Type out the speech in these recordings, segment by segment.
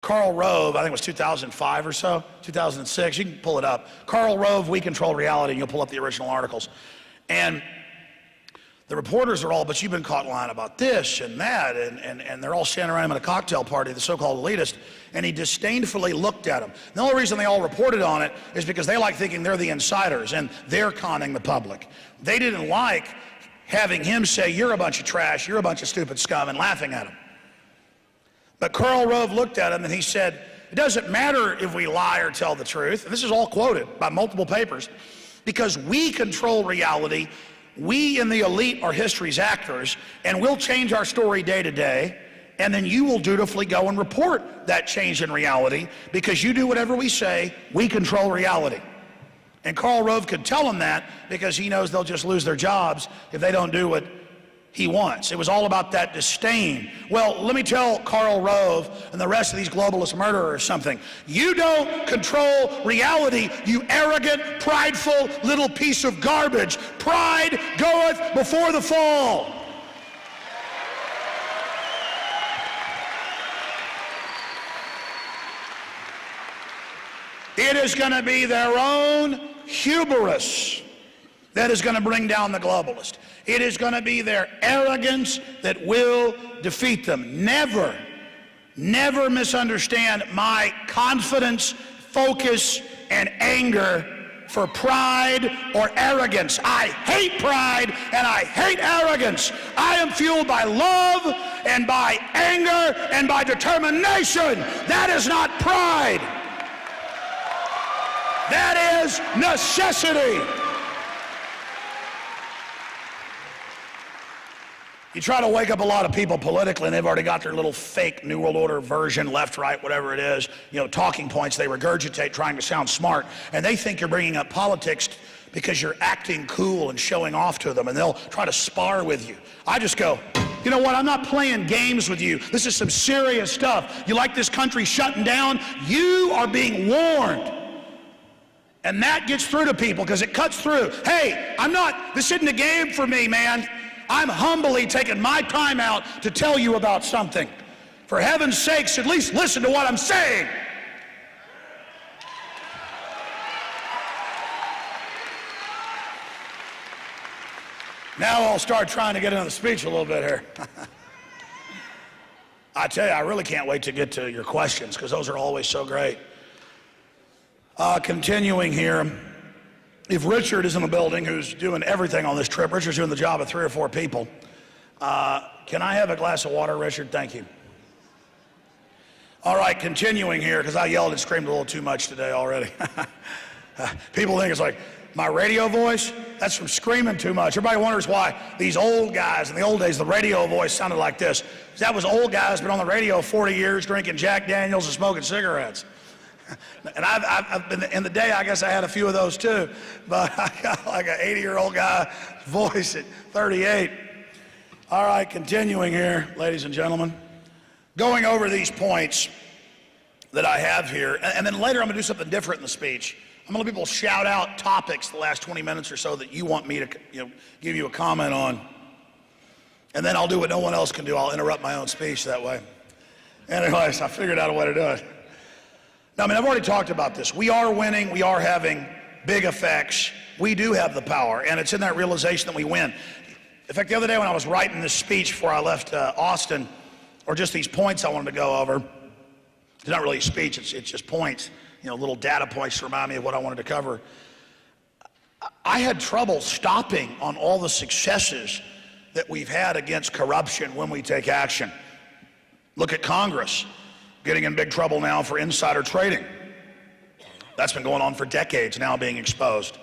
Karl Rove, I think it was 2005 or so, 2006, you can pull it up. Karl Rove, We Control Reality, and you'll pull up the original articles. And the reporters are all, but you've been caught lying about this and that, and they're all standing around him at a cocktail party, the so-called elitist, and he disdainfully looked at them. The only reason they all reported on it is because they like thinking they're the insiders and they're conning the public. They didn't like having him say, you're a bunch of trash, you're a bunch of stupid scum, and laughing at him. But Karl Rove looked at him and he said, it doesn't matter if we lie or tell the truth, and this is all quoted by multiple papers, because we control reality. We in the elite are history's actors, and we'll change our story day to day, and then you will dutifully go and report that change in reality, because you do whatever we say, we control reality. And Karl Rove could tell them that because he knows they'll just lose their jobs if they don't do what he wants. It was all about that disdain. Well, let me tell Karl Rove and the rest of these globalist murderers something. You don't control reality, you arrogant, prideful little piece of garbage. Pride goeth before the fall. It is going to be their own hubris that is going to bring down the globalist. It is going to be their arrogance that will defeat them. Never, never misunderstand my confidence, focus, and anger for pride or arrogance. I hate pride and I hate arrogance. I am fueled by love and by anger and by determination. That is not pride. That is necessity. You try to wake up a lot of people politically, and they've already got their little fake New World Order version, left, right, whatever it is, talking points they regurgitate trying to sound smart, and they think you're bringing up politics because you're acting cool and showing off to them, and they'll try to spar with you. I just go, you know what, I'm not playing games with you. This is some serious stuff. You like this country shutting down? You are being warned. And that gets through to people because it cuts through. Hey, this isn't a game for me, man. I'm humbly taking my time out to tell you about something. For heaven's sakes, at least listen to what I'm saying. Now I'll start trying to get into the speech a little bit here. I tell you, I really can't wait to get to your questions because those are always so great. Continuing here. If Richard is in the building, who's doing everything on this trip, Richard's doing the job of 3 or 4 people. Can I have a glass of water, Richard? Thank you. All right, continuing here, because I yelled and screamed a little too much today already. People think it's like, my radio voice? That's from screaming too much. Everybody wonders why these old guys, in the old days, the radio voice sounded like this. That was old guys been on the radio 40 years drinking Jack Daniels and smoking cigarettes. And I've been, in the day, I guess I had a few of those too, but I got like an 80-year-old guy voice at 38. All right, continuing here, ladies and gentlemen. Going over these points that I have here, and then later I'm gonna do something different in the speech. I'm gonna let people shout out topics the last 20 minutes or so that you want me to give you a comment on. And then I'll do what no one else can do. I'll interrupt my own speech that way. Anyways, I figured out a way to do it. Now, I've already talked about this. We are winning. We are having big effects. We do have the power, and it's in that realization that we win. In fact, the other day when I was writing this speech before I left Austin, or just these points I wanted to go over, it's not really a speech, it's just points, little data points to remind me of what I wanted to cover. I had trouble stopping on all the successes that we've had against corruption when we take action. Look at Congress. Getting in big trouble now for insider trading. That's been going on for decades now, being exposed.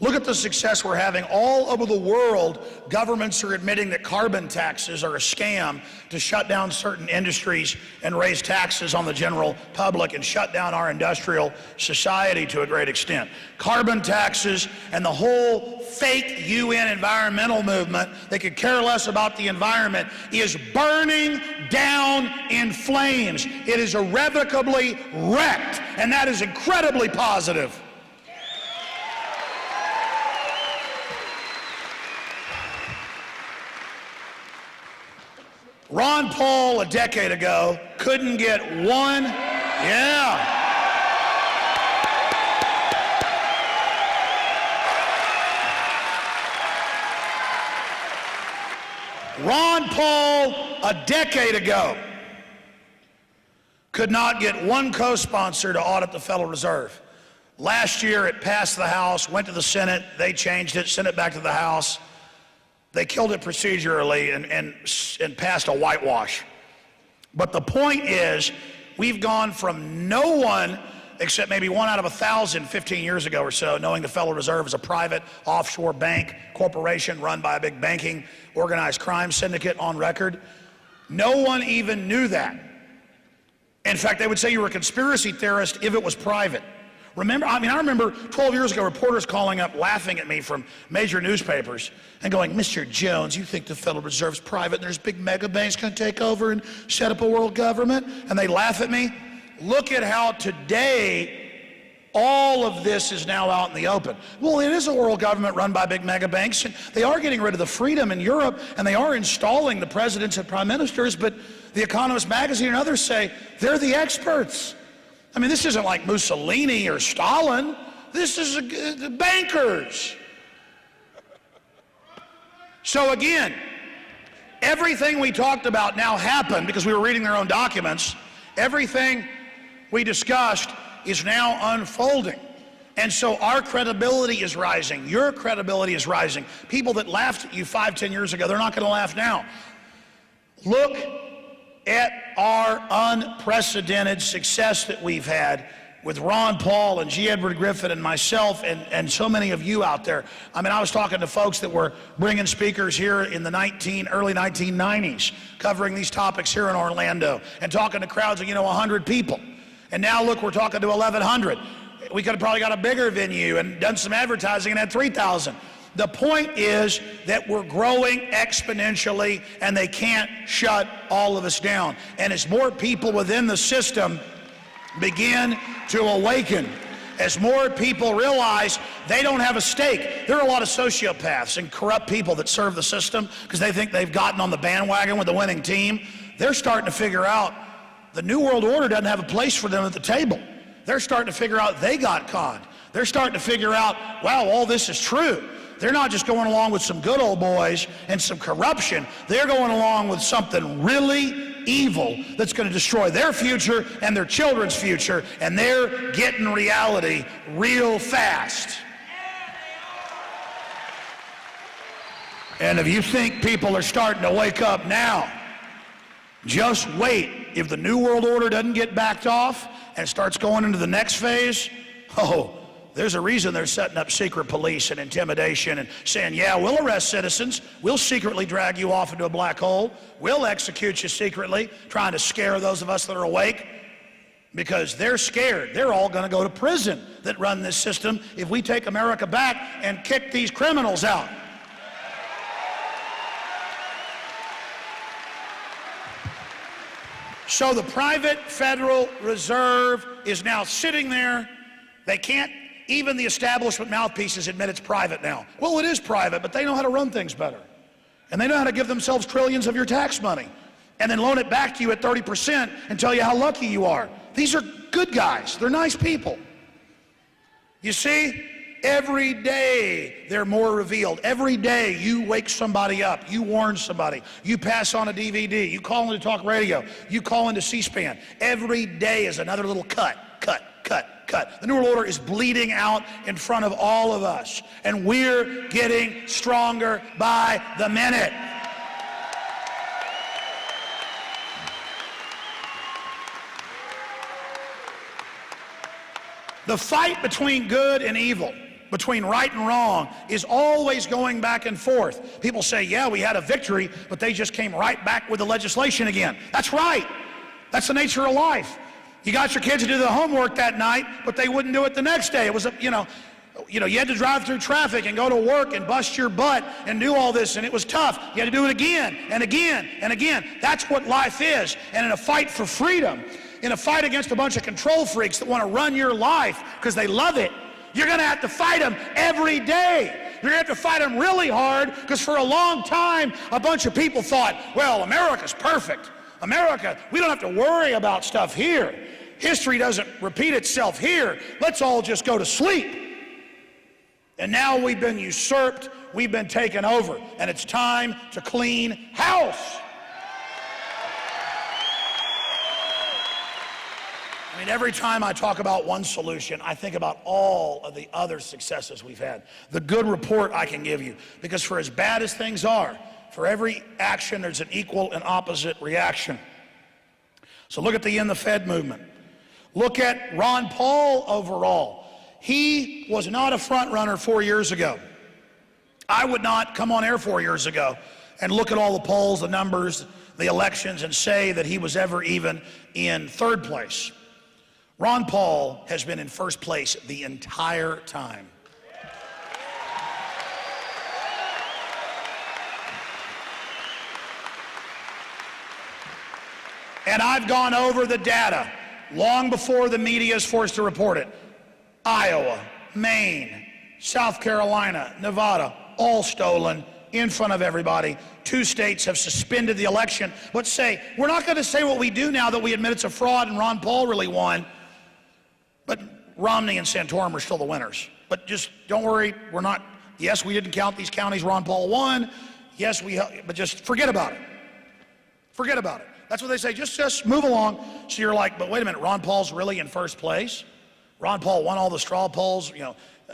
Look at the success we're having all over the world. Governments are admitting that carbon taxes are a scam to shut down certain industries and raise taxes on the general public and shut down our industrial society to a great extent. Carbon taxes and the whole fake UN environmental movement that could care less about the environment is burning down in flames. It is irrevocably wrecked, and that is incredibly positive. Ron Paul a decade ago couldn't get one Yeah. Ron Paul, a decade ago, could not get one co-sponsor to audit the Federal Reserve. Last year, it passed the House, went to the Senate, they changed it, sent it back to the House. They killed it procedurally and passed a whitewash. But the point is, we've gone from no one, except maybe 1 out of 1,000 15 years ago or so, knowing the Federal Reserve is a private offshore bank corporation run by a big banking organized crime syndicate on record. No one even knew that. In fact, they would say you were a conspiracy theorist if it was private. Remember, I remember 12 years ago, reporters calling up, laughing at me from major newspapers and going, Mr. Jones, you think the Federal Reserve's private and there's big mega banks going to take over and set up a world government? And they laugh at me. Look at how today all of this is now out in the open. Well, it is a world government run by big mega banks, and they are getting rid of the freedom in Europe, and they are installing the presidents and prime ministers, but The Economist magazine and others say they're the experts. I mean, this isn't like Mussolini or Stalin. This is the bankers. So again, everything we talked about now happened because we were reading their own documents. Everything we discussed is now unfolding. And so our credibility is rising. Your credibility is rising. People that laughed at you 5, 10 years ago, they're not going to laugh now. Look at our unprecedented success that we've had with Ron Paul and G. Edward Griffin and myself and so many of you out there. I mean, I was talking to folks that were bringing speakers here in the early 1990s, covering these topics here in Orlando, and talking to crowds of, 100 people. And now look, we're talking to 1,100. We could have probably got a bigger venue and done some advertising and had 3,000. The point is that we're growing exponentially, and they can't shut all of us down. And as more people within the system begin to awaken, as more people realize they don't have a stake. There are a lot of sociopaths and corrupt people that serve the system because they think they've gotten on the bandwagon with the winning team. They're starting to figure out the New World Order doesn't have a place for them at the table. They're starting to figure out they got conned. They're starting to figure out, wow, all this is true. They're not just going along with some good old boys and some corruption. They're going along with something really evil that's going to destroy their future and their children's future, and they're getting reality real fast. And if you think people are starting to wake up now, just wait. If the New World Order doesn't get backed off and starts going into the next phase, there's a reason they're setting up secret police and intimidation and saying, yeah, we'll arrest citizens. We'll secretly drag you off into a black hole. We'll execute you secretly, trying to scare those of us that are awake, because they're scared. They're all going to go to prison that run this system if we take America back and kick these criminals out. So the private Federal Reserve is now sitting there. They can't, even the establishment mouthpieces admit it's private now. Well, it is private, but they know how to run things better. And they know how to give themselves trillions of your tax money and then loan it back to you at 30% and tell you how lucky you are. These are good guys. They're nice people. You see, every day they're more revealed. Every day you wake somebody up. You warn somebody. You pass on a DVD. You call into talk radio. You call into C-SPAN. Every day is another little cut. The New World Order is bleeding out in front of all of us, and we're getting stronger by the minute. The fight between good and evil, between right and wrong, is always going back and forth. People say, yeah, we had a victory, but they just came right back with the legislation again. That's right. That's the nature of life. You got your kids to do the homework that night, but they wouldn't do it the next day. It was, you had to drive through traffic and go to work and bust your butt and do all this, and it was tough. You had to do it again and again and again. That's what life is. And in a fight for freedom, in a fight against a bunch of control freaks that want to run your life because they love it, you're going to have to fight them every day. You're going to have to fight them really hard, because for a long time, a bunch of people thought, well, America's perfect. America, we don't have to worry about stuff here. history doesn't repeat itself here, let's all just go to sleep. And now we've been usurped, we've been taken over, and it's time to clean house. I mean, every time I talk about one solution, I think about all of the other successes we've had, the good report I can give you. Because for as bad as things are, for every action, there's an equal and opposite reaction. So look at the End the Fed movement. Look at Ron Paul overall. He was not a front runner 4 years ago. I would not come on air 4 years ago and look at all the polls, the numbers, the elections, and say that he was ever even in third place. Ron Paul has been in first place the entire time. And I've gone over the data long before the media is forced to report it. Iowa, Maine, South Carolina, Nevada, all stolen in front of everybody. 2 states have suspended the election. But say, we're not going to say what we do now that we admit it's a fraud and Ron Paul really won. But Romney and Santorum are still the winners. But just don't worry, we're not, yes, we didn't count these counties Ron Paul won. Yes, but just forget about it. Forget about it. That's what they say, just move along. So you're like, but wait a minute, Ron Paul's really in first place? Ron Paul won all the straw polls,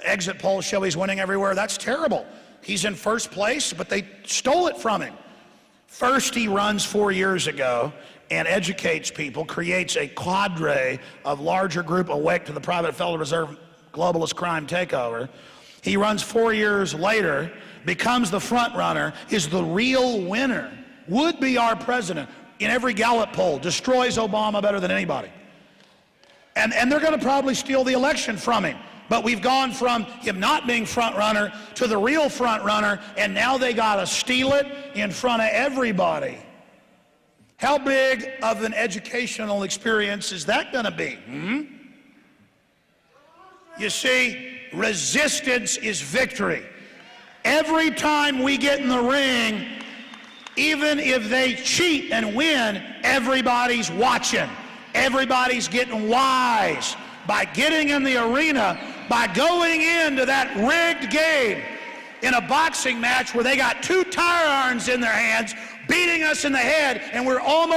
exit polls show he's winning everywhere. That's terrible. He's in first place, but they stole it from him. First, he runs 4 years ago and educates people, creates a cadre of larger group awake to the private Federal Reserve globalist crime takeover. He runs 4 years later, becomes the front runner, is the real winner, would be our president in every Gallup poll, destroys Obama better than anybody. And they're going to probably steal the election from him. But we've gone from him not being front runner to the real front runner, and now they got to steal it in front of everybody. How big of an educational experience is that going to be? You see, resistance is victory. Every time we get in the ring, even if they cheat and win, everybody's watching. Everybody's getting wise by getting in the arena, by going into that rigged game in a boxing match where they got 2 tire irons in their hands, beating us in the head, and we're almost